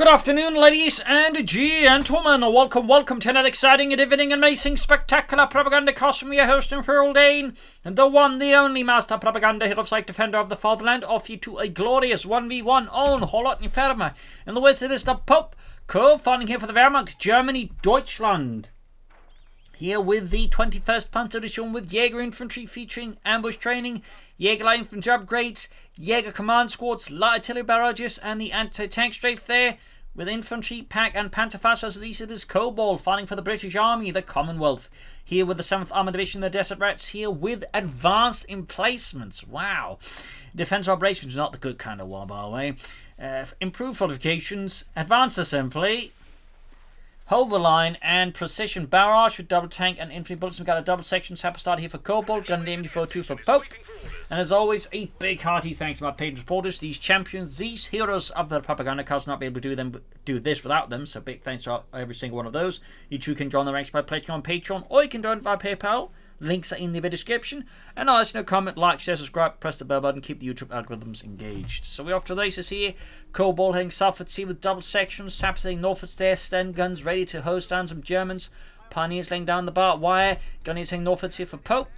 Good afternoon, ladies and gentlemen. Welcome to another exciting, riveting, amazing, spectacular Propagandacast from your host, Imperial Dane, and the one, the only Master Propaganda Hero Site Defender of the Fatherland, off you to a glorious 1v1 on Kholodny Ferma. In the words of this, DaPopeCoH, fighting here for the Wehrmacht, Germany, Deutschland. Here with the 21st Panzer Division with Jaeger Infantry featuring ambush training, Jaeger light infantry upgrades, Jaeger command squads, light artillery barrages, and the anti-tank strafe there with infantry, pack, and Panzerfaust. These it is Kobal fighting for the British Army, the Commonwealth. Here with the 7th Armored Division, the Desert Rats. Here with advanced emplacements. Wow. Defense operations, not the good kind of one, by the way. Improved fortifications, advanced assembly, hold the line, and precision barrage with double tank and infantry bullets. We've got a double section sapper starter here for Kobal, gun MD42 for Pope. And as always, a big hearty thanks to my patron supporters, these champions, these heroes of the Propagandacast. Not be able to do this without them, so big thanks to every single one of those. You too can join the ranks by pledging on Patreon, or you can donate via PayPal. Links are in the video description. And also, no comment, like, share, subscribe, press the bell button, keep the YouTube algorithms engaged. So we're off to the races here. Kobal heading southwards here with double sections. Sappers heading northwards there. Sten guns ready to hose down some Germans. Pioneers laying down the barbed wire. Gunnies heading northwards here for Pope.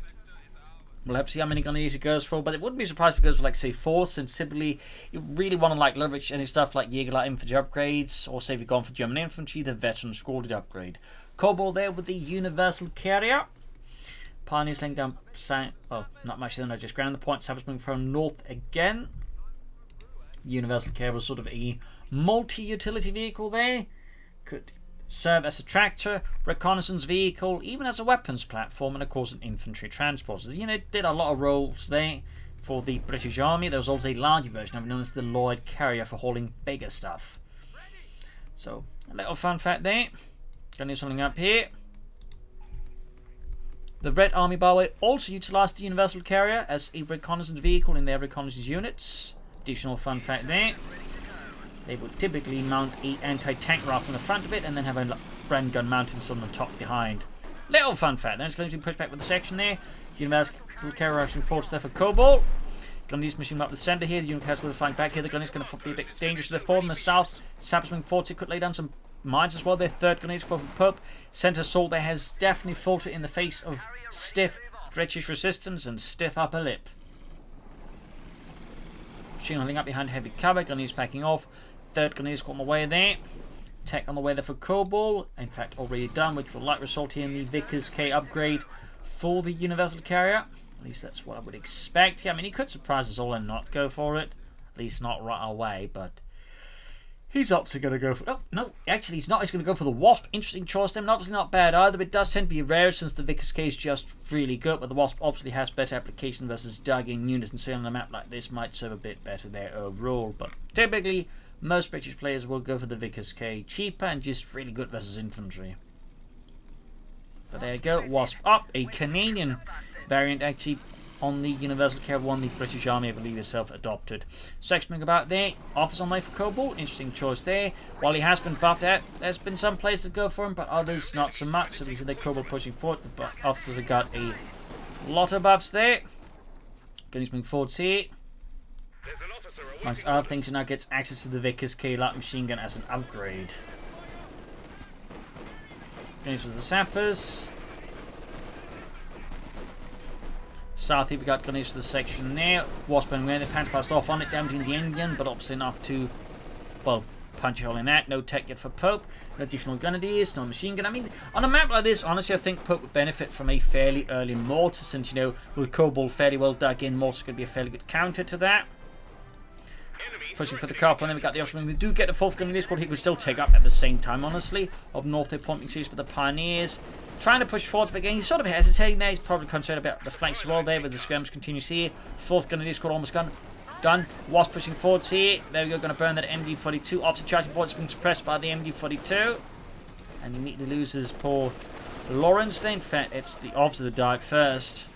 We'll have to see how many Gunnies it goes for, but it wouldn't be surprised if it goes for, like, say, 4, since typically you really want to, like, leverage any stuff like Jaeger light infantry upgrades, or say if you're going for German infantry, the veteran squad upgrade. Kobal there with the universal carrier. Pioneers laying down, well, not much then, I just ground the point. Sappers moving from north again. Universal carrier was sort of a multi-utility vehicle there. Could serve as a tractor, reconnaissance vehicle, even as a weapons platform, and of course an infantry transporter. You know, it did a lot of roles there for the British Army. There was also a larger version of it known as the Lloyd Carrier for hauling bigger stuff. So, a little fun fact there. Gonna do something up here. The Red Army, by the way, also utilised the Universal Carrier as a reconnaissance vehicle in their reconnaissance units. Additional fun fact there. They would typically mount an anti-tank rifle in the front of it and then have a Bren gun mounted on the top behind. Little fun fact. Then it's going to be pushed back with the section there. Universal Carrier rushing forward there for Kobal. Gunnies machine up the centre here. The unit has to fight back here. The Gunnies going to be a bit dangerous to the forward in the south. Sappers moving forward. It could lay down some mines as well. Their third Gunnies for Pope. Centre assault there has definitely faltered in the face of stiff British resistance and stiff upper lip. Machine holding up behind heavy cover. Gunnies backing off. Third Gunnies got on the way there. Tech on the way there for Kobal. In fact, already done, which will likely result here in the DaPopeCoH upgrade for the Universal Carrier. At least that's what I would expect. Yeah, I mean, he could surprise us all and not go for it. At least not right away, but he's obviously going to go for... Oh, no, actually he's not. He's going to go for the Wasp. Interesting choice then. Obviously not bad either, but it does tend to be rare since the DaPopeCoH is just really good, but the Wasp obviously has better application versus dug-in units, and so on a map like this might serve a bit better there overall. But typically, most British players will go for the DaPopeCoH. Cheaper and just really good versus infantry. But there you go. Wasp up. A Canadian variant actually on the Universal Carrier one the British Army, I believe, itself adopted. Sectioning about there. Offers on life for Kobal. Interesting choice there. While he has been buffed out, there's been some players that go for him, but others not so much. So these are the Kobal pushing forward. The offers have got a lot of buffs there. Gunnies moving forward here. Amongst other things, he now gets access to the DaPopeCoH light machine gun as an upgrade. Gunnies with the sappers. South here we got Gunnies for the section there. Wasp and the Panzerfaust off on it, damaging the engine, but obviously not to, well, punch a hole in that. No tech yet for Pope. No additional Gunnies, no machine gun. I mean, on a map like this, honestly, I think Pope would benefit from a fairly early mortar, since, you know, with Kobal fairly well dug in, mortar's going to be a fairly good counter to that. Pushing for the carp, and then we got the Austrian. We do get the 4th Gunnery squad. He could still take up at the same time, honestly. Up north, they're pumping series with the Pioneers. Trying to push forwards, but again, he's sort of hesitating there. He's probably concerned about the flanks as well there, but the skirmish continues here. 4th Gunnery squad almost done. Wasp pushing forwards here. There we go, going to burn that MD42. Officer charging forward, being suppressed by the MD42. And he immediately loses poor Lawrence there. In fact, it's the officer that died first.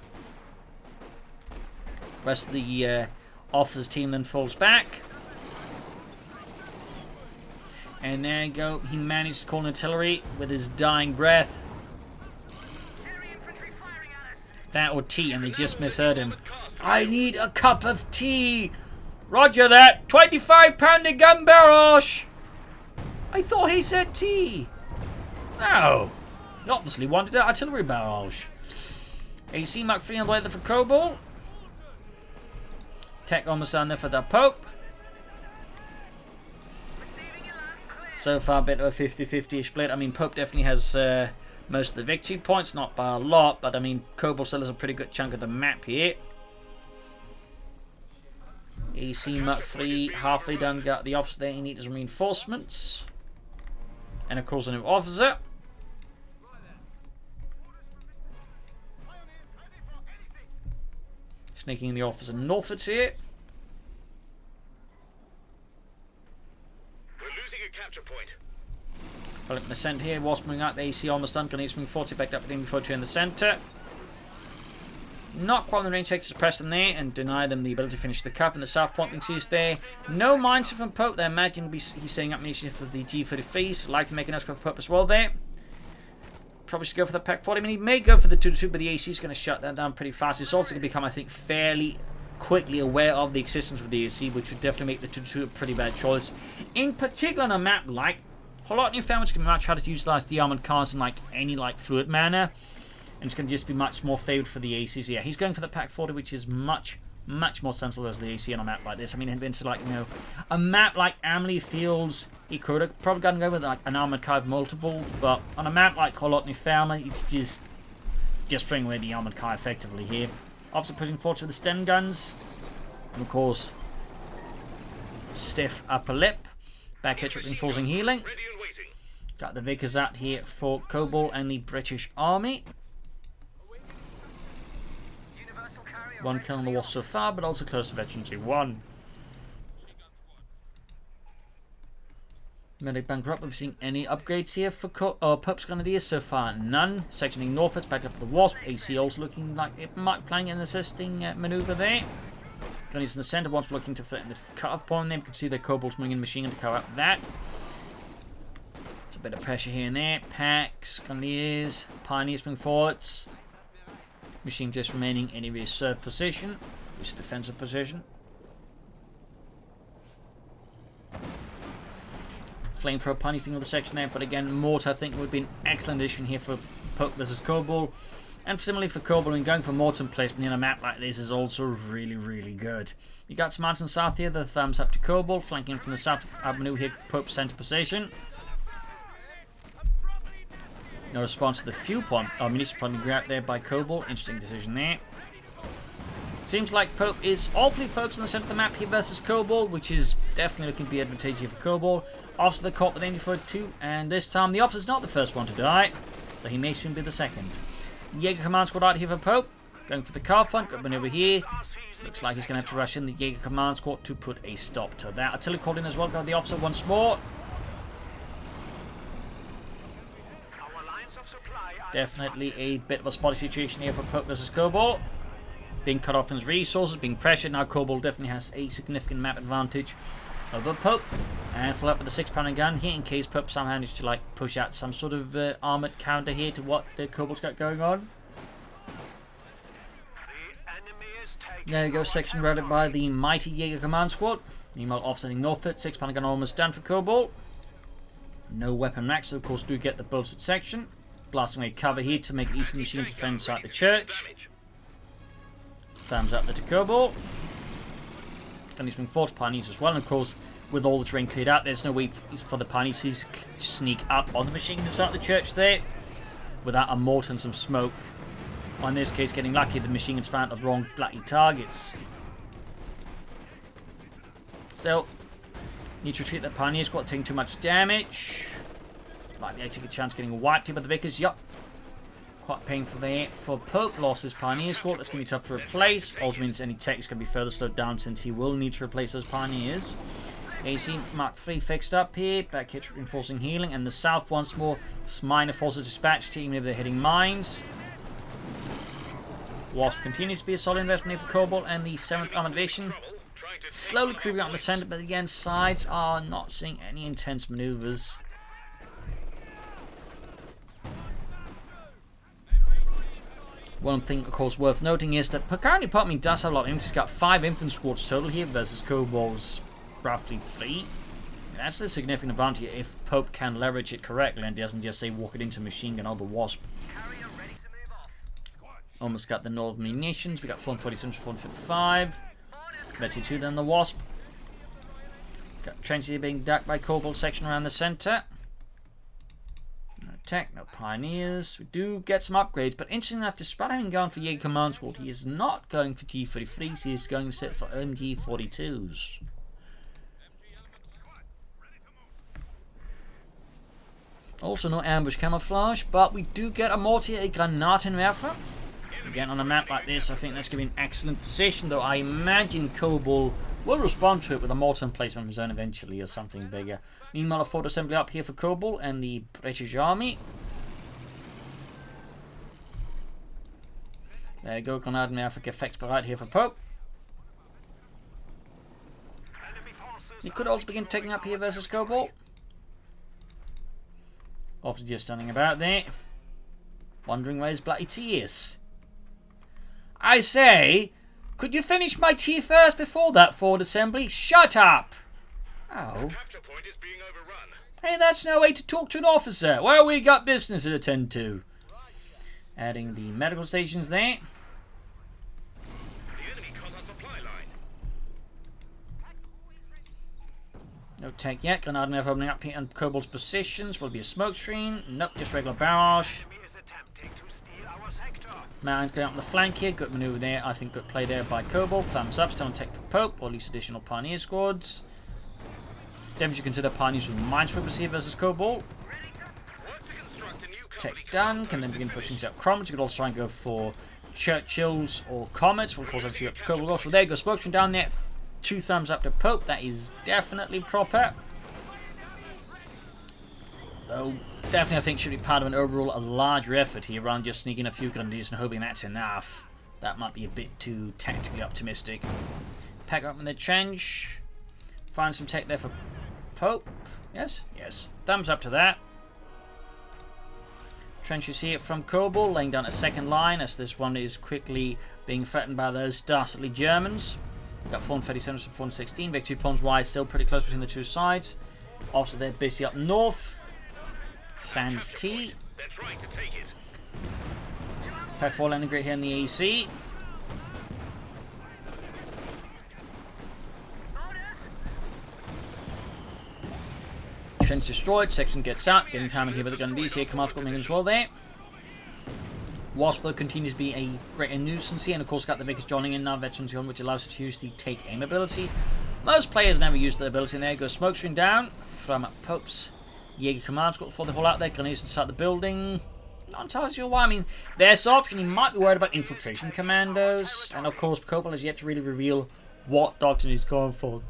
Rest of the officer's team then falls back. And there you go. He managed to call an artillery with his dying breath. That or tea, and they just misheard him. I need a cup of tea. Roger that. 25-pounder gun barrage. I thought he said T. No. He obviously wanted an artillery barrage. AC Mark 3 on the way there for Kobal. Tech almost down there for the Pope. So far, a bit of a 50-50 split. I mean, Pope definitely has most of the victory points, not by a lot, but I mean, Kobal still has a pretty good chunk of the map here. AC Mark 3 halfway done, got the officer there. He needs some reinforcements. And of course, a new officer. Sneaking in the officer northwards here. We're losing a capture point. Well, in the centre here, Wasp moving out. The AC almost done. Gonna need some 40 backed up with Infantry in the centre. Not quite on the range, takes to suppress them there and deny them the ability to finish the cup. And the south point you see is there. No mines from Pope there. Imagine he's setting up munitions for the G33s. Like to make a nice for Pope as well there. Probably should go for the Pack 40. I mean, he may go for the 2-2, but the AC is going to shut that down pretty fast. It's also going to become, I think, fairly quickly aware of the existence of the AC, which would definitely make the 2-2 a pretty bad choice. In particular, on a map like Kholodny Ferma, which can be much harder to utilize the armored cars in like any like fluid manner, and it's going to just be much more favored for the ACs. Yeah, he's going for the Pack 40, which is much more sensible as the AC on a map like this. I mean, it's like, you know, a map like Amley Fields, he could have probably gone go with like an armored car with multiples, but on a map like Kholodny Ferma, it's just throwing away the armored car effectively here. Officer pushing forward with the Sten guns, and of course, stiff upper lip, back hit reinforcing healing. Got the Vickers out here for Kobal and the British Army. One kill on the Wasp so far, but also close to veteran G1. Medic bunker up. Have we seen any upgrades here for Pope's Grenadiers? So far, none. Sectioning northwards, back up to the Wasp. AC also looking like it might be playing an assisting maneuver there. Grenadiers in the centre. Wasp looking to threaten the cut-off point. There you can see the Kobolds moving in machine gun to cover up that. It's a bit of pressure here and there. Packs, Grenadiers, Pioneers moving forwards. Machine just remaining in a reserve position, which is defensive position. Flamethrower Pioneers in the section there, but again, Mortar I think would be an excellent addition here for Pope versus Kobal. And similarly for Kobal, I mean, going for mortar placement in a map like this is also really good. You got some mountains south here, the thumbs up to Kobal, flanking from the south avenue here, Pope's center position. No response to the fuel point, municipal point grabbed there by Kobal. Interesting decision there. Seems like Pope is awfully focused on the center of the map here versus Kobal, which is definitely looking to be advantageous for Kobal. Officer the caught with aiming for 2, and this time the officer's not the first one to die, so he may soon be the second. Jaeger command squad out here for Pope, going for the car point, got one over here. Looks like he's going to have to rush in the Jaeger command squad to put a stop to that. Artillery called in as well, got the officer once more. Definitely a bit of a spotty situation here for Pope versus Kobal. Being cut off in his resources, being pressured. Now Kobal definitely has a significant map advantage over Pope. And full up with the 6-pounder gun here in case Pope somehow managed to like push out some sort of armoured counter here to what the Kobal's got going on. There you go, section routed by the mighty Jaeger command squad. Meanwhile, offsetting northward, 6-pounder gun almost done for Kobal. No weapon racks, so of course do get the bolstered section. Blasting away cover here to make it easy for the machine to defend inside the church. Thumbs up there to Kobal. And he's been forced Pioneers as well. And of course, with all the terrain cleared out, there's no way for the Pioneers to sneak up on the machine inside the church there without a mortar and some smoke. Or in this case, getting lucky, the machine guns found the wrong bloody targets. Still, need to retreat the Pioneer squad, taking too much damage. Likely I take a chance getting wiped here by the Vickers. Yup. Quite painful there for Pope. Lost his Pioneer squad. That's going to be tough to replace. Also means any tech is going to be further slowed down since he will need to replace those Pioneers. AC Mark 3 fixed up here. Back hit reinforcing healing. And the south once more. Minor forces dispatched even if they're hitting mines. Wasp continues to be a solid investment here for Kobal and the 7th Armored Division. Slowly creeping out in the centre, but again, sides are not seeing any intense maneuvers. One thing, of course, worth noting is that currently Pope does have a lot of infantry. He's got 5 infantry squads total here versus Kobal's roughly 3. That's a significant advantage if Pope can leverage it correctly and doesn't just say walk it into machine gun or the Wasp. Almost got the northern munitions. We got 447, 455. Better 2 than the Wasp. Got trenches here being ducked by Kobal section around the centre. No tech, no pioneers. We do get some upgrades, but interesting enough, despite having gone for Jaeger Command Squad, he is not going for G33s, he is going instead for MG42s. Also no ambush camouflage, but we do get a mortar, a Granatenwerfer. Again, on a map like this, I think that's going to be an excellent decision, though I imagine Kobal will respond to it with a mortar emplacement of his own eventually, or something bigger. Meanwhile, a fort assembly up here for Kobal and the British Army. There you go, Granatenwerfer effects right here for Pope. He could also begin taking up here versus Kobal. Officer just standing about there, wondering where his bloody tea is. I say, could you finish my tea first before that forward assembly? Shut up! Oh. Hey, that's no way to talk to an officer. Well, we got business to attend to. Adding the medical stations there. No tech yet. Granatenwerfer opening up here on Kobal's positions. Will be a smoke screen. Nope, just regular barrage. Mountains going up on the flank here. Good maneuver there. I think good play there by Kobal. Thumbs up. Still on tech for Pope, or at least additional pioneer squads. Definitely consider pioneers with minesweepers here versus Kobal. Tech done. Can then begin pushing up Cromwell. You could also try and go for Churchills or Comets. Well, of course, if you got Kobal off. So there you go. Smoke screen down there. 2 thumbs up to Pope. That is definitely proper. Though, definitely I think should be part of an overall a larger effort here rather than just sneaking a few grenadiers and hoping that's enough. That might be a bit too tactically optimistic. Pack up in the trench. Find some tech there for Pope. Yes? Yes. Thumbs up to that. Trenches here from Kobal, laying down a second line as this one is quickly being threatened by those dastardly Germans. Got 437 and 416. Big 2 pawns wide, still pretty close between the two sides. Also, they're busy up north. Sans T. Pack 4 landing grid here in the EC. Trench destroyed. Section gets out. Getting time in here with the gun B's here. Command squad as well there. Wasp though continues to be a greater nuisance here, and of course got the Vickers joining in now, Veterans on, which allows us to use the take aim ability. Most players never use the ability, and there goes smoke screen down from Pope's Jaeger Command Squad before they fall out there. Grenades inside the building. Not entirely sure why. I mean, there's the option. He might be worried about infiltration commandos, and of course Kobal has yet to really reveal what doctrine he's going for.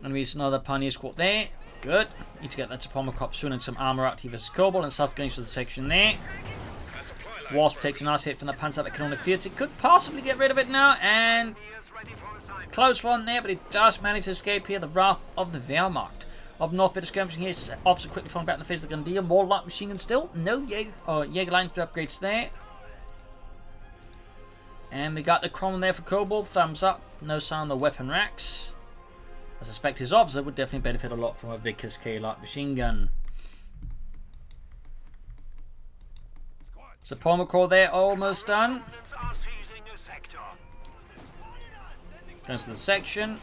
And we use another pioneer squad there. Good. Need to get that DaPopeCoH soon and some armour out here versus Kobal, and South going to the section there. Wasp takes a nice hit from the Panzer that can only fields. It could possibly get rid of it now, and close one there, but it does manage to escape here. The wrath of the Wehrmacht. Up north, bit of skirmishing here. Officer quickly falling back in the face of the gun deal. More light machine gun still. No Jaeger line for upgrades there. And we got the Cromwell there for Kobal. Thumbs up. No sign on the weapon racks. I suspect his officer would definitely benefit a lot from a Vickers K light machine gun. So DaPopeCoH there, almost done. Goes to the section.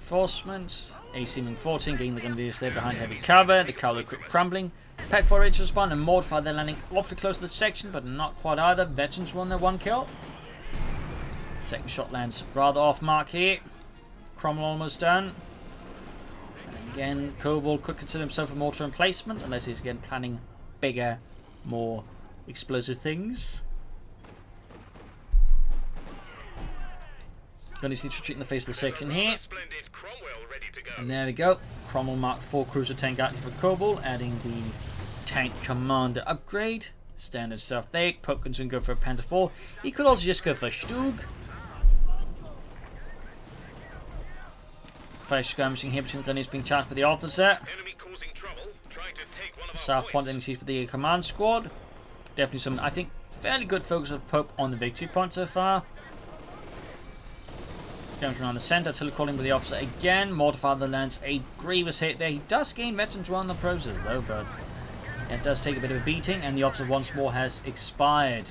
Reinforcements. AC Ming 14 getting the Grenadiers there behind heavy cover. The cavalry quick crumbling. Pack 4 H respond and mortify. They're landing awfully close to the section, but not quite either. Veterans won their 1 kill. Second shot lands rather off mark here. Cromwell almost done. And again, Kobal could consider himself a mortar emplacement, unless he's again planning bigger, more explosive things. Going to need to retreat in the face of the section here. And there we go. Cromwell Mark 4 cruiser tank out here for Kobal, adding the tank commander upgrade. Standard stuff there. Pope can soon go for a Panther 4. He could also just go for Stug. Fresh skirmishing here between the grenadiers being charged by the officer. South point then seized with the command squad. Definitely some, I think, Fairly good focus of Pope on the victory point so far. Going around the centre, artillery calling with the officer again. Mortarfather lands a grievous hit there. He does gain veterans well in the process though, but it does take a bit of a beating, and the officer once more has expired.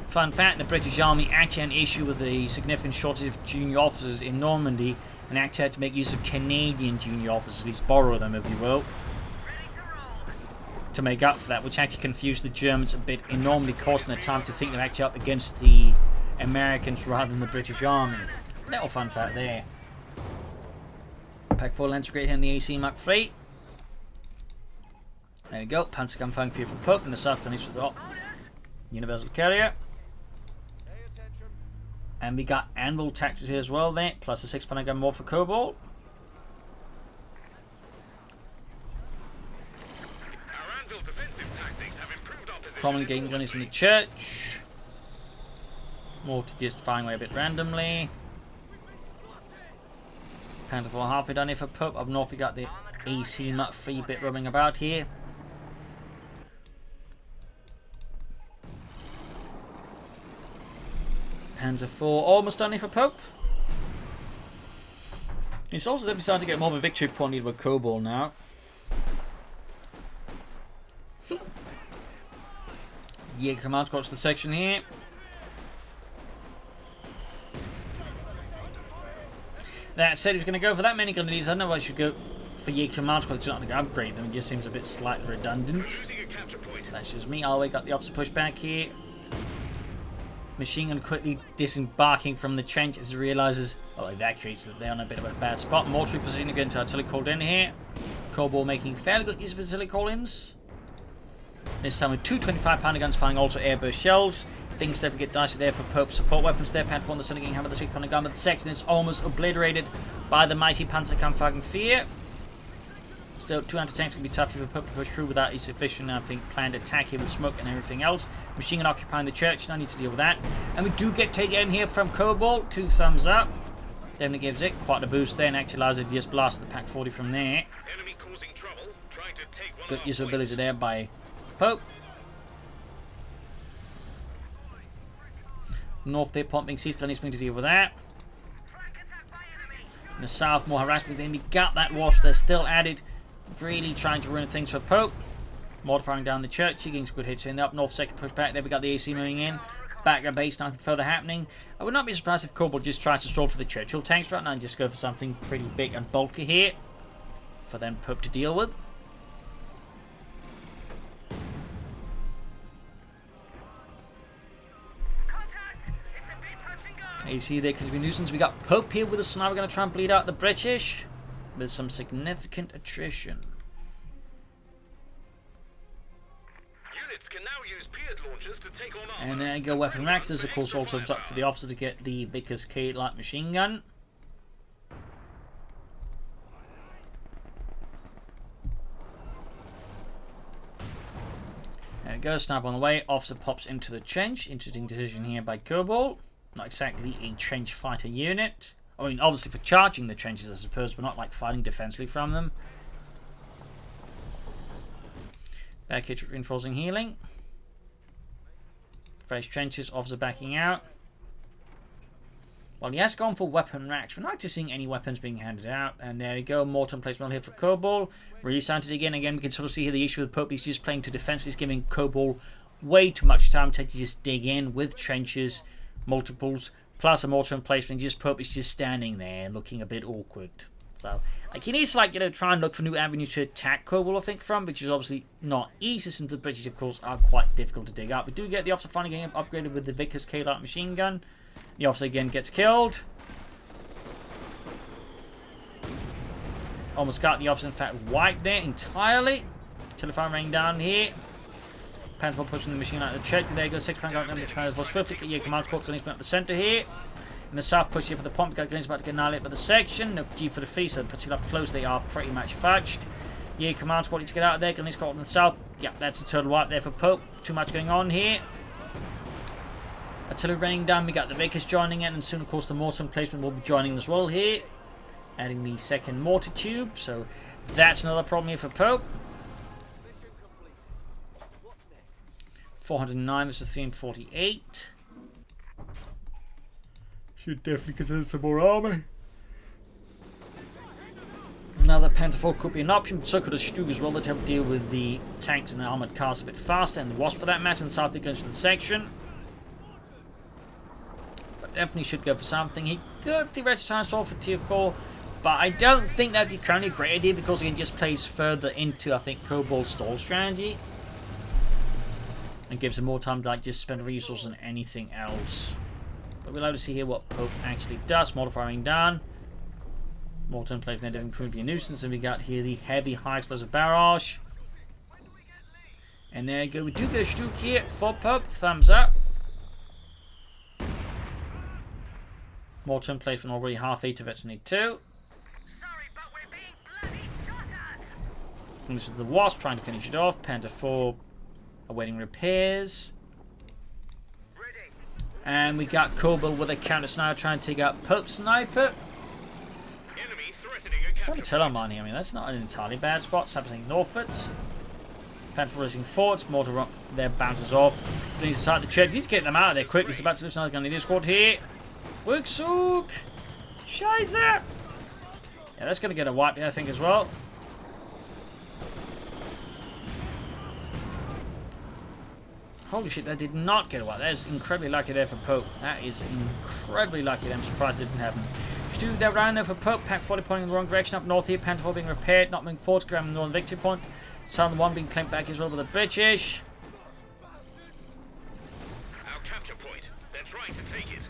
Fun fact, the British Army actually had an issue with the significant shortage of junior officers in Normandy, and actually had to make use of Canadian junior officers, at least borrow them if you will, to make up for that, which actually confused the Germans a bit in Normandy, causing them time to think they're actually up against the Americans rather than the British Army. Little fun fact there. Pack 4 Lancer great here in the AC Mark III. There we go. Panzerkampf firing for Pope in the south corner with the Universal Carrier. And we got Anvil tactics here as well there, plus a 6-pounder gun more for Kobal. Prominent game gunners in the church. Mortar just firing away a bit randomly. Panther 4 halfway done here for Pope. Up north we got the AC Mark III bit roaming about here. Panzer 4 almost done here for Pope. It's also that we starting to get more of a victory point with Kobal now. Jaeger command squad to the section here. That said, if you're going to go for that many grenadiers, I don't know why I should go for Jaeger command squad. It's not going to upgrade them. It just seems a bit slightly redundant. That's just me. We got the officer push back here. Machine gun quickly disembarking from the trench as he realises, well, evacuates that they're on a bit of a bad spot. Mortuary position against artillery called in here. Kobal making fairly good use of artillery call-ins. This time with two 25-pounder guns firing also airburst shells. Things definitely get dicey there for Pope. Support weapons there. Panther 4 on the center getting hammered with the 6-pounder gun, but the section is almost obliterated by the mighty Panzerkampfwagen 4. Still, 2 anti-tanks can be tough for Pope to push through without a sufficient, I think, planned attack here with smoke and everything else. Machine gun occupying the church, no need to deal with that. And we do get taken in here from Kobal. 2 thumbs up. Definitely gives it quite a boost there and actually allows it to just blast the Pack 40 from there. Enemy causing trouble, trying to take one Good use of ability there by Pope. North there pumping seas, gun to deal with that. In the south, more harassment. Then we got that wash there still added. Really trying to ruin things for Pope. Mortar firing down the church. He getting some good hits in the up north sector push back. There we got the AC moving in. Back at base, nothing further happening. I would not be surprised if Kobal just tries to stroll for the Churchill tanks right now and just go for something pretty big and bulky here for then Pope to deal with. You see there could be nuisance. We got Pope here with a sniper going to try and bleed out the British with some significant attrition. Units can now use Pied launchers to take on armour. And there you go, weapon racks. There's of course also up for the officer to get the DaPopeCoH light machine gun. There we go, sniper on the way. Officer pops into the trench. Interesting decision here by Kobal. Not exactly a trench fighter unit. I mean, obviously for charging the trenches, I suppose, but not like fighting defensively from them. Back here, reinforcing healing. Fresh trenches, officer backing out. Well, he has gone for weapon racks. We're not just seeing any weapons being handed out. And there we go, mortar placement here for Kobal. Restarted again. Again, we can sort of see here the issue with Pope. He's just playing to defense. He's giving Kobal way too much time to just dig in with trenches. Multiples plus a mortar emplacement. Just Pope is just standing there looking a bit awkward. So like he needs to try and look for new avenues to attack Kobal, I think, from, which is obviously not easy since the British of course are quite difficult to dig up. We do get the officer finally getting upgraded with the DaPopeCoH light machine gun. The officer again gets killed. Almost got the officer in fact wiped there entirely. Telephone raining down here. Panther pushing the machine out of the check. There you go, 6-pounder gun number 12 swiftly. Yeah, command squad going up the centre here. In the south push here for the pump. Got about to get annihilated by the section. No G for the free, so pushing up close. They are pretty much fudged. Yeah, command squad need to get out of there. Gunny's got in the south. Yeah, that's a total wipe there for Pope. Too much going on here. Artillery raining down. We got the Vickers joining in, and soon of course the mortar emplacement will be joining as well here. Adding the second mortar tube. So that's another problem here for Pope. 409 versus 348. Should definitely consider some more army. Now the Panther 4 could be an option, but so could a Stug as well, to help deal with the tanks and the armoured cars a bit faster, and the Wasp for that matter, and South goes for the section. But definitely should go for something. He could theoretically try and stall for tier 4, but I don't think that'd be currently a great idea, because he just plays further into, I think, Kobal's stall strategy. And gives him more time to like just spend resources on anything else. But we'll have to see here what Pope actually does. Mortifying down. Mortar and place never improved a nuisance, and we got here the heavy high explosive barrage. And there you go. We do get a Stug here for Pope. Thumbs up. Mortar and placement already half 8 of it, need 2. Sorry, but we're being bloody shot at. And this is the Wasp trying to finish it off. Panther 4 awaiting repairs. Ready. And we got Kobal with a counter sniper trying to take out Pope's sniper. Enemy threatening a Trying to capture tell him point. on here. I mean, that's not an entirely bad spot. Sabotaging northwards. Panther racing forwards. Mortar up there, bounces off. Then he's inside the church. He's getting them out of there quick. He's about to lose another gun in his squad here. Worksook! Scheiße! Yeah, that's going to get a wipe here, I think, as well. Holy shit, that did not get a wipe. That is incredibly lucky there for Pope. That is incredibly lucky. I'm surprised it didn't happen. Stu there around there for Pope. Pack 40 pointing in the wrong direction up north here. Panther 4 being repaired. Not moving forward. Grabbing the northern victory point. Southern 1 being claimed back as well with the British. Our capture point. They're trying to take it.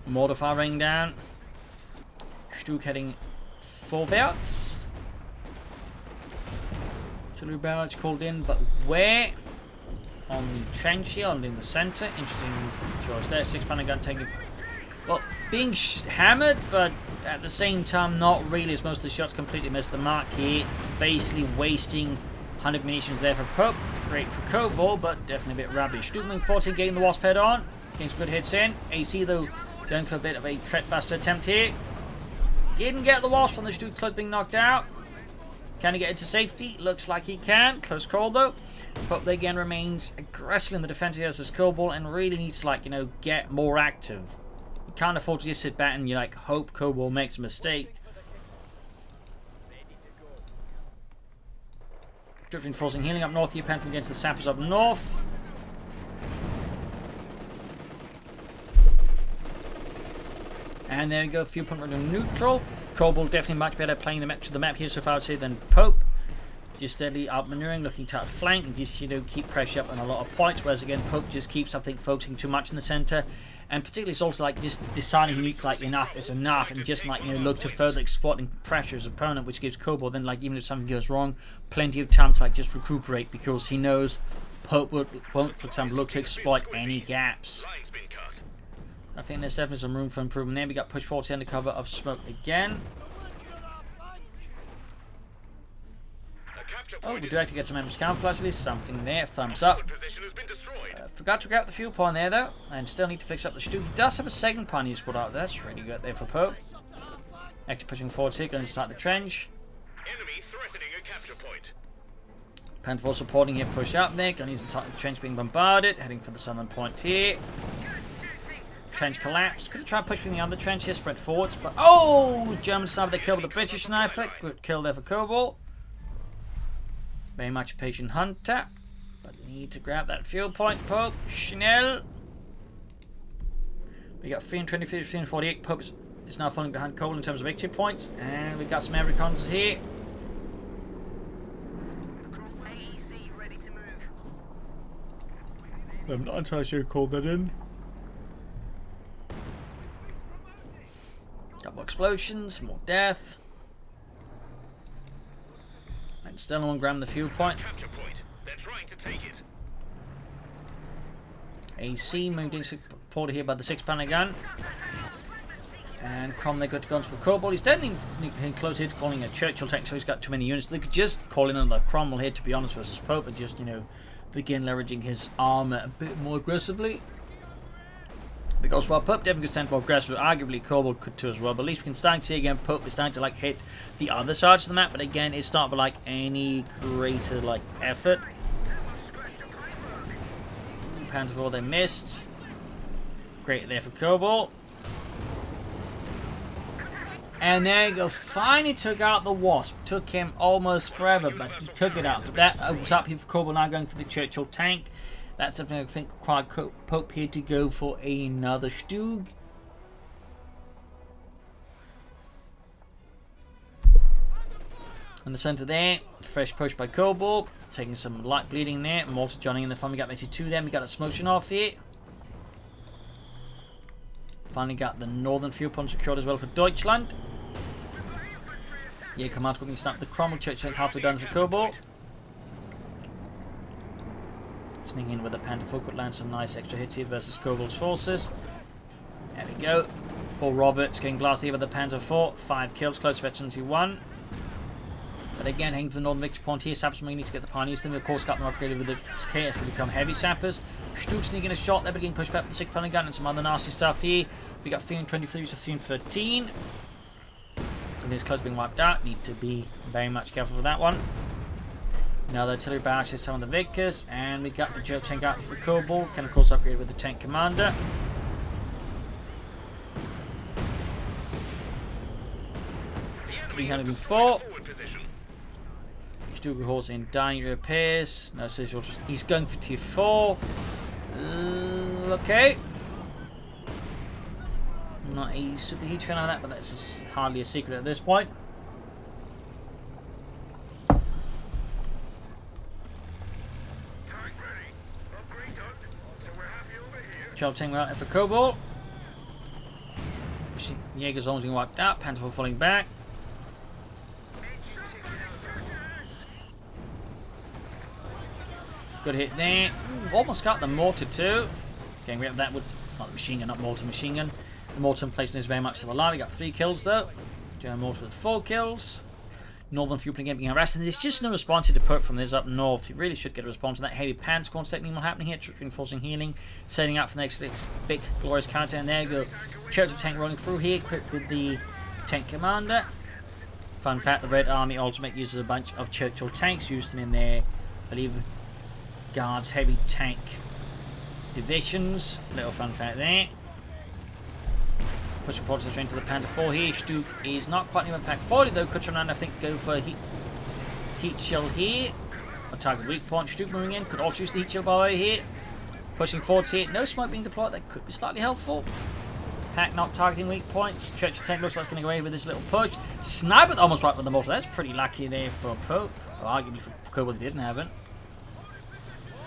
Mortar firing down. Stug heading forwards. Artillery barrage called in, but where? On the trench here, in the centre. Interesting choice there. 6-pounder gun taking. Well, being hammered, but at the same time, not really, as most of the shots completely missed the mark here. Basically wasting 100 munitions there for Pope. Great for Kobal, but definitely a bit rubbish. Stug 14 getting the Wasp head on. Getting some good hits in. AC, though, going for a bit of a threat buster attempt here. Didn't get the Wasp on the Stug close being knocked out. Can he get into safety? Looks like he can. Close call, though. But again remains aggressive in the defense here as Kobal, and really needs to, like, you know, get more active. You can't afford to just sit back and you like hope Kobal makes a mistake. Drifting, forcing healing up north here, Panther against the sappers up north. And there we go, few point running neutral. Kobal definitely much better playing the map here so far, I'd say, than Pope. Just steadily outmaneuvering, looking to outflank, and just, you know, keep pressure up on a lot of points. Whereas again, Pope just keeps, I think, focusing too much in the centre, and particularly it's also like just deciding he needs like enough is enough, and just like, you know, look to further exploit and pressure his opponent, which gives Kobal then, like, even if something goes wrong, plenty of time to like just recuperate, because he knows Pope won't, for example, look to exploit any gaps. Line's been cut. I think there's definitely some room for improvement there. We got pushed forward under cover of smoke again. Oh, we do actually get some enemies camouflage, at least something there. Thumbs up. Position has been destroyed. Forgot to grab the fuel point there, though, and still need to fix up the Stug. He does have a second pun he's put out there. That's really good there for Pope. Actually pushing forward here, going to start the trench. Enemy threatening a capture point. Panther 4 supporting here, push up there. Going to use the trench being bombarded. Heading for the southern point here. Trench collapsed. Could have tried pushing the other trench here, spread forwards, but oh! German sniper, they killed the British sniper. Good kill there for Kobal. Very much a patient hunter. But need to grab that fuel point, Pope. Schnell. We got 323, 348. Pope is now falling behind Kobal in terms of victory points. And we got some air recons here. AEC ready to move. I'm not entirely sure who called that in. Got more explosions, more death. And still no one grabbing the fuel point. Capture point. They're trying to take it. AC moved in supported here by the 6-pounder gun. And Crom, they got to guns for Kobal. He's dead in close here to calling a Churchill tank, so he's got too many units. They could just call in another Cromwell here, to be honest, versus Pope, and just, you know, begin leveraging his armour a bit more aggressively. Because while Pope definitely could stand more aggressive, arguably Kobal could too as well. But at least we can start to see again Pope is starting to like hit the other sides of the map. But again, it's not like any greater like effort. Panzer, they missed. Great there for Kobal. And there you go. Finally took out the Wasp. Took him almost forever, but he took it out. But that opens up here for Kobal now going for the Churchill tank. That's something I think required Pope here to go for another Stug. In the centre there, fresh push by Kobal. Taking some light bleeding there. Malta joining in the fun. We got 82 then. We got a smoking off here. Finally got the northern fuel pump secured as well for Deutschland. Yeah, command quickly snap the Cromwell Church tank halfway done for Kobal. Sneaking in with the Panther could land some nice extra hits here versus Kobal's forces. There we go. Paul Roberts getting blasted here with the Panzer IV. 5 kills, close to 21. But again, heading for the northern victory point here. Sappers may need to get the pioneers. Then, of course, got them upgraded with the KS to become heavy sappers. Stug sneaking a shot there, but getting pushed back with the 6th Pellet gun and some other nasty stuff here. We got 323 to 313. And these close being wiped out. Need to be very much careful with that one. Now the artillery barrage is some of the Vickers. And we got the Joe tank out for Kobal. Can, of course, upgrade with the tank commander. .304. Stug horse in dying repairs. No, so he's going for tier 4. Okay. Not a super huge fan of that, but that's just hardly a secret at this point. Job tank out for Kobal. Jaeger's almost being wiped out. Panther falling back. Good hit there. Ooh, almost got the mortar too. Getting rid of that would not the machine gun, not mortar, machine gun. The mortar emplacement is very much still alive. We got 3 kills though. German mortar with 4 kills. Northern fuel again being harassed, and there's just no response to put from this up north. You really should get a response to that. Heavy pants concept meanwhile happening here. Troops reinforcing healing, setting up for the next big glorious counter. And there you go. Churchill tank rolling through here, equipped with the tank commander. Fun fact: the Red Army ultimate uses a bunch of Churchill tanks, used them in their, I believe, Guards heavy tank divisions. Little fun fact there. Pushing forward to the Panther 4 here. Stug is not quite even pack 40 though. Could I think go for a heat shield here. A target weak point. Stug moving in. Could also use the heat shield by the way here. Pushing forwards here. No smoke being deployed. That could be slightly helpful. Pack not targeting weak points. Churchill tank looks like it's going to go away with this little push. Sniper almost right with the mortar. That's pretty lucky there for Pope. Or arguably for Kobal, he didn't have it.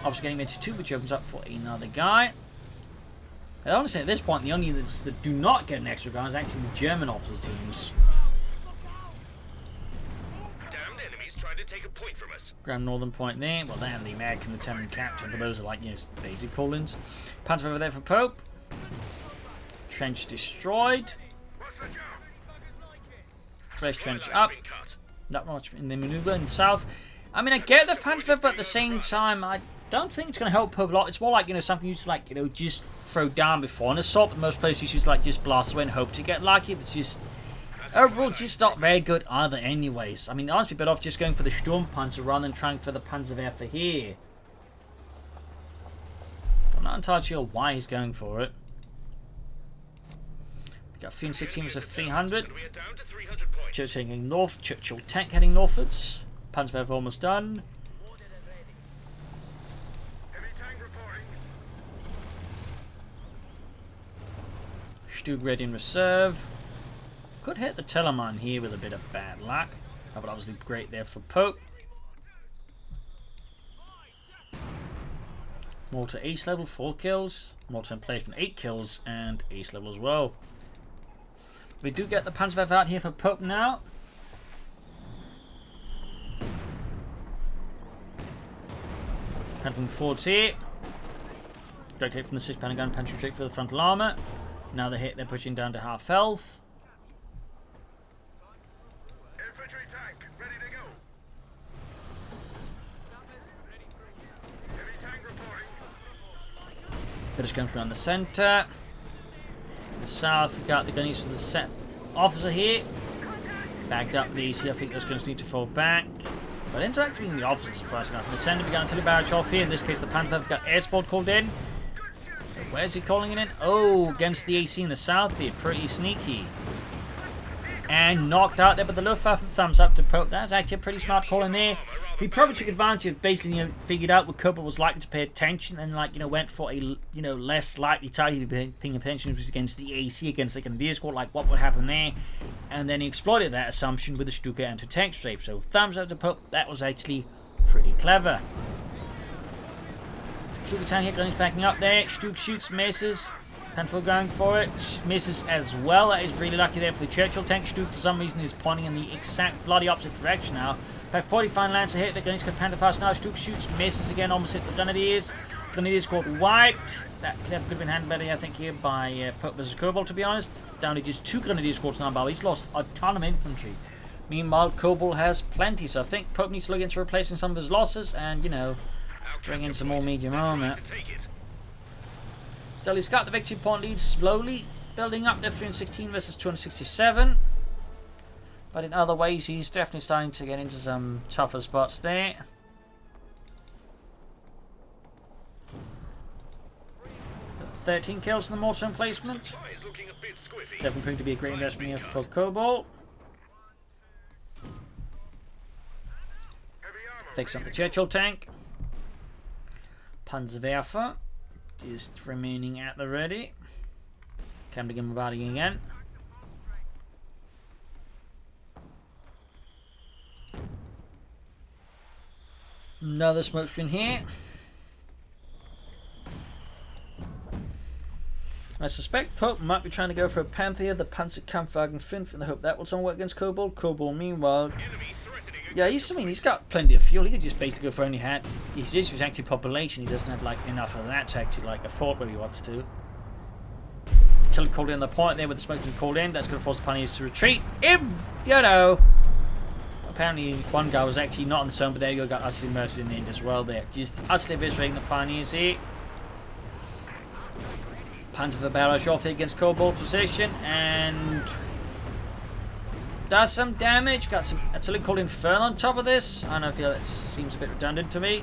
Obviously getting into 2, which opens up for another guy. I honestly, at this point, the only units that do not get an extra guy is actually the German officers' teams. Damned enemies trying to take a point from us. Grand Northern Point there. Well, they have the American Lieutenant Captain, but those are like, you know, basic call-ins. Panther over there for Pope. Trench destroyed. Fresh trench up. Not much in the maneuver in the south. I mean, I get the Panther, but at the same time, I don't think it's going to help Pope a lot. It's more like, you know, something you just like, you know, just throw down before an assault. But most players just like just blast away and hope to get lucky. But it's just overall just not very good either. Anyways, I mean, honestly, better off just going for the Sturm Panzer rather than trying for the Panzerwerfer here. I'm not entirely sure why he's going for it. We got 316 versus 300. Churchill heading north. Churchill tank heading northwards. Panzerwerfer almost done. Stug ready in reserve. Could hit the Telemann here with a bit of bad luck. That would obviously be great there for Pope. Mortar ace level, 4 kills. Mortar emplacement, 8 kills, and ace level as well. We do get the Panzerwerfer out here for Pope now. Handling forwards here. Direct hit from the 6-pounder gun, punching straight for the frontal armour. Now the hit, they're pushing down to half health. Infantry tank, ready to go. Heavy tank reporting. They're just going around the centre. In the south, we got the gunnies for the set officer here. Backed up the EC, I think those guns need to fall back. But interacting the officers, surprisingly enough. In the centre, we got artillery barrage off here. In this case, the Panther got air support called in. Where's he calling it in? Oh, against the AC in the south there. Pretty sneaky. And knocked out there, but the Luftwaffe thumbs up to Pope. That's actually a pretty smart call in there. He probably took advantage of basically, figured out what Kobal was likely to pay attention and, like, went for a, less likely target to be paying attention, which was against the AC, against the Grenadier Squad, like what would happen there. And then he exploited that assumption with the Stuka anti-tank strafe. So thumbs up to Pope. That was actually pretty clever. Stuka tank here, Grenadiers backing up there. Stuka shoots, misses. Panther going for it, misses as well. That is really lucky there for the Churchill tank. Stuka for some reason is pointing in the exact bloody opposite direction now. Back 45 Lancer hit, the Grenadiers got Panther fast now. Stuka shoots, misses again, almost hit the Grenadiers. Grenadiers got wiped. That could have been handled better, I think, here by Pope versus Kobal, to be honest. Down to just 2 Grenadier squads now, but he's lost a ton of infantry. Meanwhile, Kobal has plenty, so I think Pope needs to look into replacing some of his losses and, bring in some more medium armor. Still, he's got the victory point lead slowly building up there, 316 versus 267. But in other ways, he's definitely starting to get into some tougher spots there. Got 13 kills in the mortar emplacement. Definitely proving to be a great investment here for Kobal. Fix up the Churchill tank. Panzerwerfer just remaining at the ready. Can begin bombarding again. Another smoke screen here. I suspect Pope might be trying to go for a Panther, the Panzerkampfwagen 5, in the hope that will somewhat work against Kobal. Kobal, meanwhile, yeah, he's got plenty of fuel. He could just basically go for only hat. His issue is actually population. He doesn't have like enough of that to actually like afford where he wants to. Until he called in the point there with the smoke called in, that's going to force the Pioneers to retreat. If apparently one guy was actually not on the zone, but there you go, got utterly murdered in the end as well. There, just utterly eviscerating the Pioneers here. Panther barrage off here against Kobal position and does some damage. Got some actually called Inferno on top of this. I don't know, I feel that seems a bit redundant to me.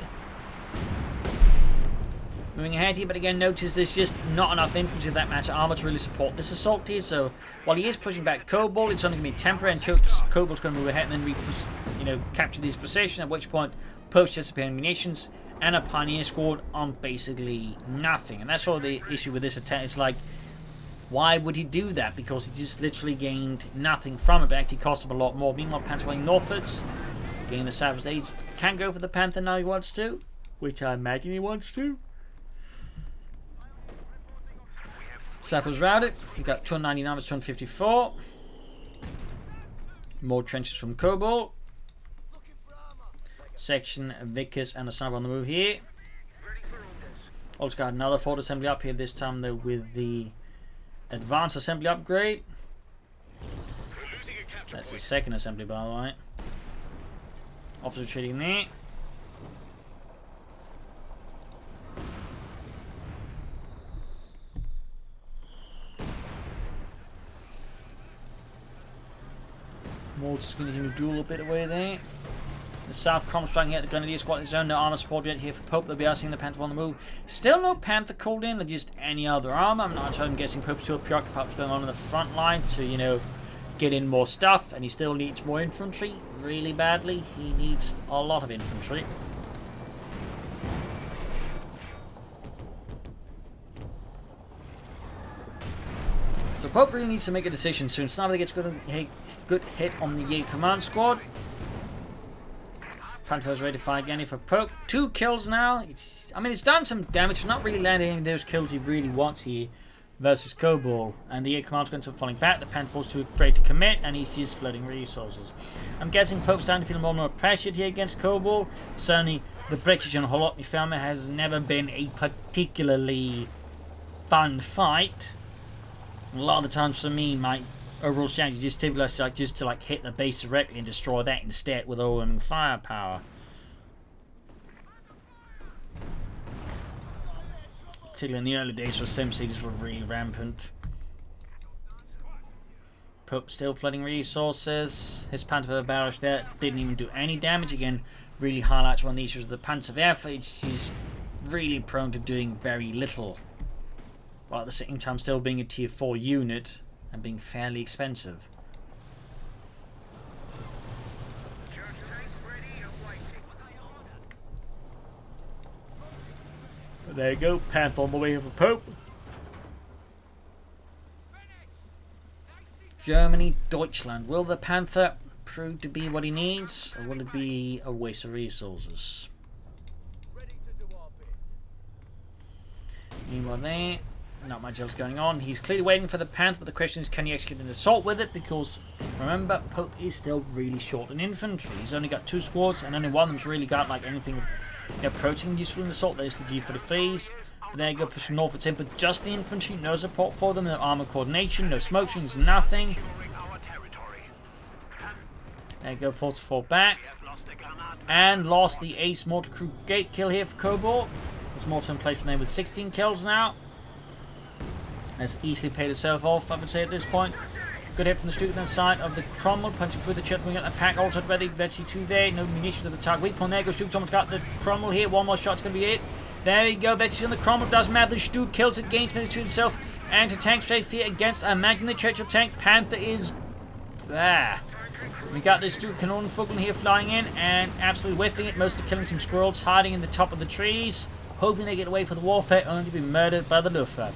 Moving ahead here, but again, notice there's just not enough infantry of that matter armor to really support this assault here. So while he is pushing back Kobal, it's only going to be temporary, and Kobal's going to move ahead and then capture these positions. At which point, Pope's disappearing munitions and a Pioneer squad on basically nothing. And that's all the issue with this attack. It's like, why would he do that? Because he just literally gained nothing from it, but actually cost him a lot more. Meanwhile, Panther going northwards, getting the Savage. He can go for the Panther now he wants to, which I imagine he wants to. Sappers routed. We've got 299 versus 254. More trenches from Kobal. Section, Vickers, and a sniper on the move here. Also got another forward assembly up here, this time though with the advanced assembly upgrade. That's the second assembly, by the way. Officer retreating there. Mortar's continuing to duel a bit away there. The South Crom striking at the Grenadier squad in his own. No armor support yet here for Pope. They'll be seeing the Panther on the move. Still no Panther called in, or just any other armor. I'm not sure. I'm guessing Pope's still preoccupied with what's going on in the front line to, get in more stuff. And he still needs more infantry really badly. He needs a lot of infantry. So Pope really needs to make a decision soon. Sniper gets good hit on the Jaeger command squad. Panther's ready to fight again for Pope. 2 kills now. It's done some damage. It's not really landing any of those kills he really wants here versus Kobal. And the Jaeger command's going to falling back. The Panther's too afraid to commit, and he's just flooding resources. I'm guessing Pope's starting to feel more and more pressured here against Kobal. Certainly, the British on Kholodny Ferma has never been a particularly fun fight. A lot of the times for me, my overall strategy just typically just to hit the base directly and destroy that instead with overwhelming firepower. Particularly in the early days where sim seeders were really rampant. Pope still flooding resources. His Panther barrage there didn't even do any damage. Again, really highlights one of the issues of the Panzerwerfer. It's just really prone to doing very little. while at the same time still being a tier 4 unit and being fairly expensive. But there you go, Panther on the way for Pope. Germany, Deutschland. Will the Panther prove to be what he needs, or will it be a waste of resources? Meanwhile there, not much else going on. He's clearly waiting for the Panther, but the question is, can he execute an assault with it? Because, remember, Pope is still really short in infantry. He's only got 2 squads, and only one of them's really got like anything approaching useful in assault. There's the G43s. But there you go, pushing north, it's in, but just the infantry, no support for them, no armour coordination, no smoke screens, nothing. There you go, force to fall back. And lost the ace mortar crew gate kill here for Kobal. There's mortar in place for them with 16 kills now. Has easily paid itself off, I would say, at this point. Good hit from the Stuttgart side of the Cromwell, punching through the chip. We got the pack altered ready. Vetsy 2 there, no munitions at the target. Weak point there goes Stuttgart. Someone's got the Cromwell here. One more shot's going to be it. There you go, Vetsy on the Cromwell. Doesn't matter. The Stu kills it, gains 32 himself. Anti-tank straight here against a Magna Churchill tank. Panther is there. We got this Stu Kanonenvogel here flying in and absolutely whiffing it. Mostly killing some squirrels, hiding in the top of the trees. Hoping they get away for the warfare, only to be murdered by the Luftwaffe.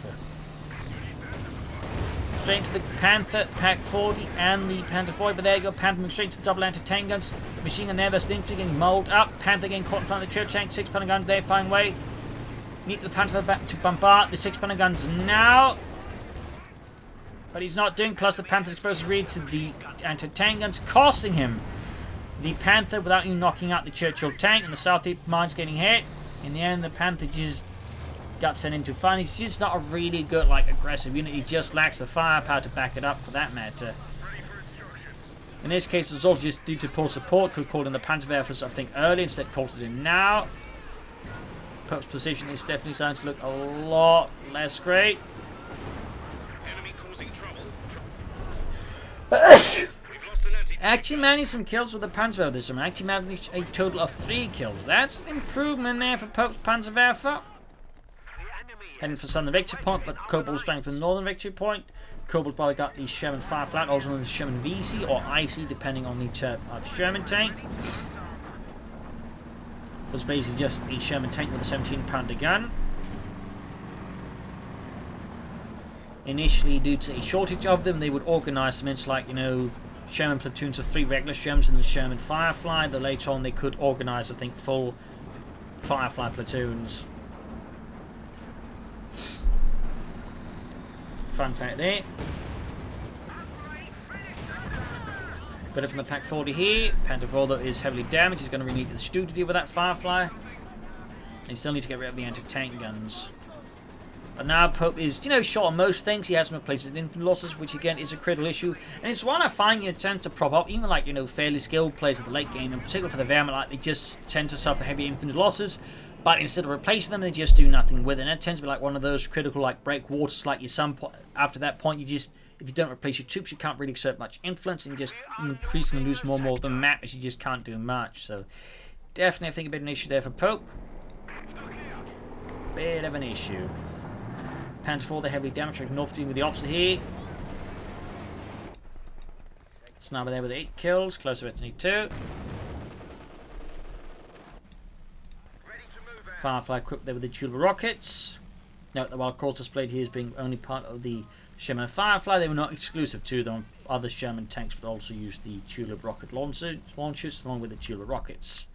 Straight into the Panther, Pack 40 and the Panther 40, but there you go, Panther moves straight to the double anti-tank guns. Machine gun there, that's the infantry getting mauled up. Panther getting caught in front of the church tank, 6-pounder guns there, fine way. Need the Panther back to bombard the 6-pounder guns now. But he's not doing, plus the Panther exposed read to the anti-tank guns, costing him the Panther without even knocking out the Churchill tank, and the Southeast mine's getting hit. In the end, the Panther just got sent into fun. He's just not a really good, like, aggressive unit. He just lacks the firepower to back it up, for that matter. In this case, it was all just due to poor support. Could have called in the Panzerwerfers, I think, early. Instead, called it in now. Pope's position is definitely starting to look a lot less great. Enemy causing trouble. Actually managed some kills with the Panzerwerfer this time. Actually managed a total of 3 kills. That's an improvement there for Pope's Panzerwerfer. Heading for southern victory point, but Kobal's trying for the northern victory point. Kobal probably got the Sherman Firefly, also known as Sherman VC or IC, depending on the type of Sherman tank. It was basically just a Sherman tank with a 17-pounder gun. Initially, due to a shortage of them, they would organise them into, like, you know, Sherman platoons of 3 regular Shermans and the Sherman Firefly. Though later on, they could organise, I think, full Firefly platoons. Fun fact there. But from the Pack 40 here, Panther although is heavily damaged, he's going to really need the Stu to deal with that Firefly. And he still needs to get rid of the anti-tank guns. But now Pope is, you know, short on most things. He has replaced his infantry losses, which again is a critical issue. And it's one I find, you know, tends to prop up, even like, you know, fairly skilled players at the late game, in particular for the Wehrmacht, like, they just tend to suffer heavy infantry losses. But instead of replacing them, they just do nothing with it. And it tends to be like one of those critical, like, breakwaters. Like, after that point, you just, if you don't replace your troops, you can't really exert much influence, and you just increasingly lose more and more of the map, as you just can't do much. So, definitely, I think a bit of an issue there for Pope. Bit of an issue. Panther 4, they're heavily damaged. North team with the officer here. Sniper there with 8 kills. Closer to 22. Firefly equipped there with the Tulip rockets. Note that while course displayed here as being only part of the Sherman Firefly, they were not exclusive to them. Other Sherman tanks would also use the Tulip rocket launchers along with the Tulip rockets.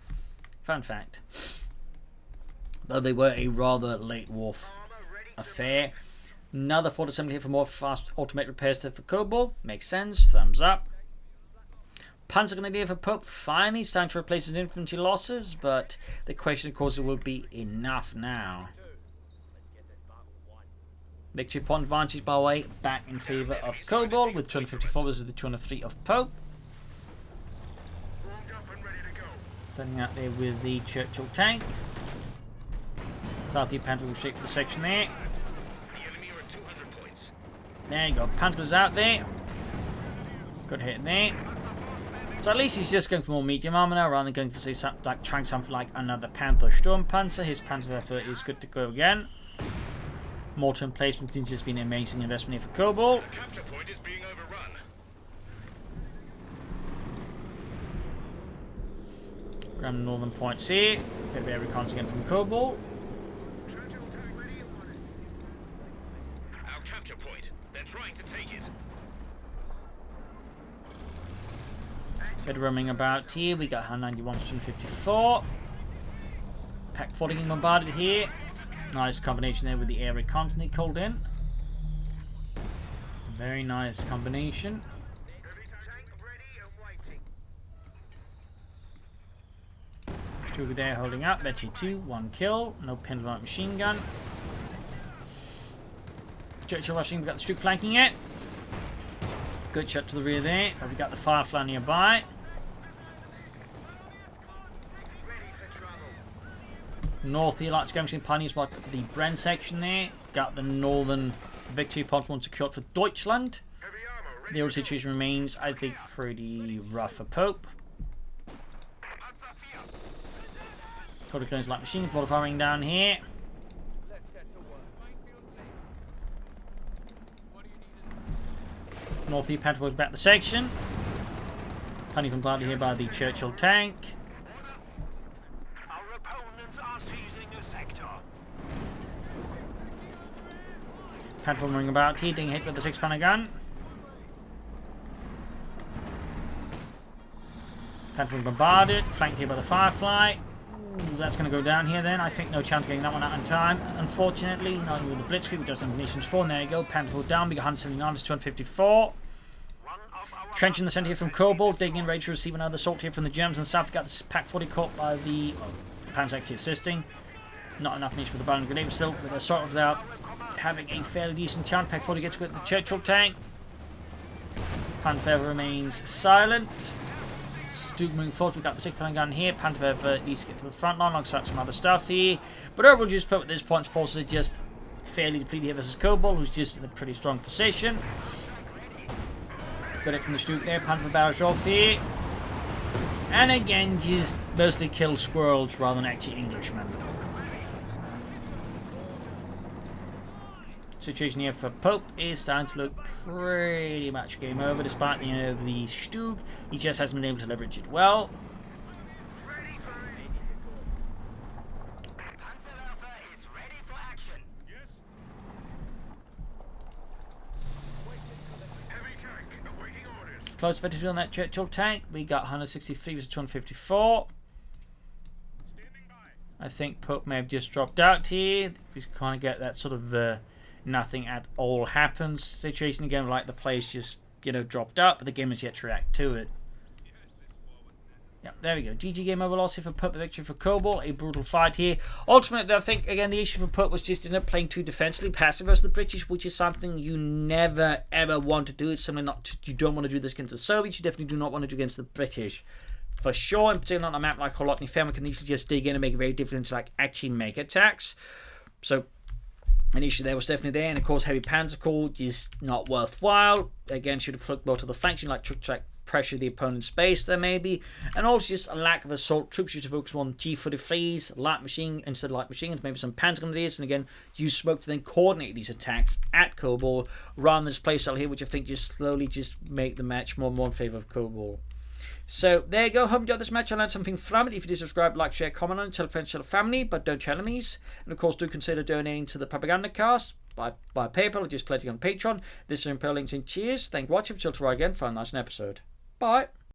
Fun fact. Though they were a rather late war affair. Another Ford assembly here for more fast automated repairs there for Kobal. Makes sense. Thumbs up. Panzer Grenadier for Pope. Finally, it's time to replace his infantry losses, but the question, of course, will be enough now. Victory point advantage, by the way, back in favour of Kobal with 254 versus the 203 of Pope. Sending out there with the Churchill tank. South Panther will shake for the section there. There you go, Panther's out there. Good hit there. So at least he's just going for more medium armor now, rather than going for, say, like, trying something like another Panther Sturmpanzer. His Panzerwerfer is good to go again. Mortar emplacement has just been an amazing investment here for Kobal. The capture point is being overrun. Grab the northern points here. Bit of air recons again from Kobal. Our capture point. They're trying to take it. Bit of roaming about here. We got 191 to 254. Pack 40 getting bombarded here. Nice combination there with the air recon they called in. Very nice combination. Two there holding up. Betchy 2, 1 kill. No pendulum machine gun. Churchill rushing. We've got the Stroop flanking it. Good shot to the rear there. But we've got the Firefly nearby. North here, like skirmishing pioneers, like the Bren section there. Got the northern victory point one secured for Deutschland. The old situation remains, I think, pretty rough for Pope. Kholodny light machines, bottle firing down here. North here, Panther back the section. Plenty from Gladly here by the Churchill tank. Panther running about here, being hit with the 6-pounder gun. Panther bombarded, flanked here by the Firefly. Ooh, that's going to go down here then. I think no chance of getting that one out in time. Unfortunately, not with the Blitzkrieg, which does have munitions for. And there you go, Panther down, we got 179 to 254. Trench in the centre here from Kobal, digging in, ready to receive another assault here from the Germans. And south, we got this Pack 40 caught by the Panzer actually assisting. Not enough niche for the Baron Grenade still, but they're sort of without having a fairly decent chance. Pack 40 gets with the Churchill tank. Panther remains silent. Stu moving forward, we've got the 6-pounder gun here. Panther at least get to the front line alongside some other stuff here. But overall, just put at this point, forces are just fairly depleted here versus Kobal, who's just in a pretty strong position. Got it from the Stu there. Panther barrage off here. And again, just mostly kill squirrels rather than actually Englishmen. Situation here for Pope is starting to look pretty much game over, despite the Stug. He just hasn't been able to leverage it well. Close victory on that Churchill tank. We got 163 versus 254. I think Pope may have just dropped out here. If we kind of get that sort of nothing at all happens situation again, like the players just, dropped up, but the game has yet to react to it. Yeah, there we go. GG game over, loss here for Pope, the victory for Kobal. A brutal fight here. Ultimately, I think, again, the issue for Pope was just ended up playing too defensively passive versus the British, which is something you never, ever want to do. It's something you don't want to do this against the Soviets. You definitely do not want to do against the British. For sure, in particular on a map like Kholodny Ferma, can easily just dig in and make it very difficult to actually make attacks. So, an issue there was definitely there, and of course heavy panzer corps is not worthwhile. Again, should have flipped more to the flanks, like track pressure the opponent's base there maybe, and also just a lack of assault troops. You should focus on G43s, light machine instead of light machine guns, maybe some panzer grenadiers, and again use smoke to then coordinate these attacks at Kobal rather than this playstyle here, which I think just slowly just make the match more and more in favour of Kobal. So there you go. Hope you enjoyed this match. I learned something from it. If you did, subscribe, like, share, comment on it, tell friends, tell family, but don't tell enemies. And of course, do consider donating to the Propagandacast by PayPal or just pledging on Patreon. This is Imperial Links in. Cheers. Thank you for watching. Till tomorrow again for a nice episode. Bye.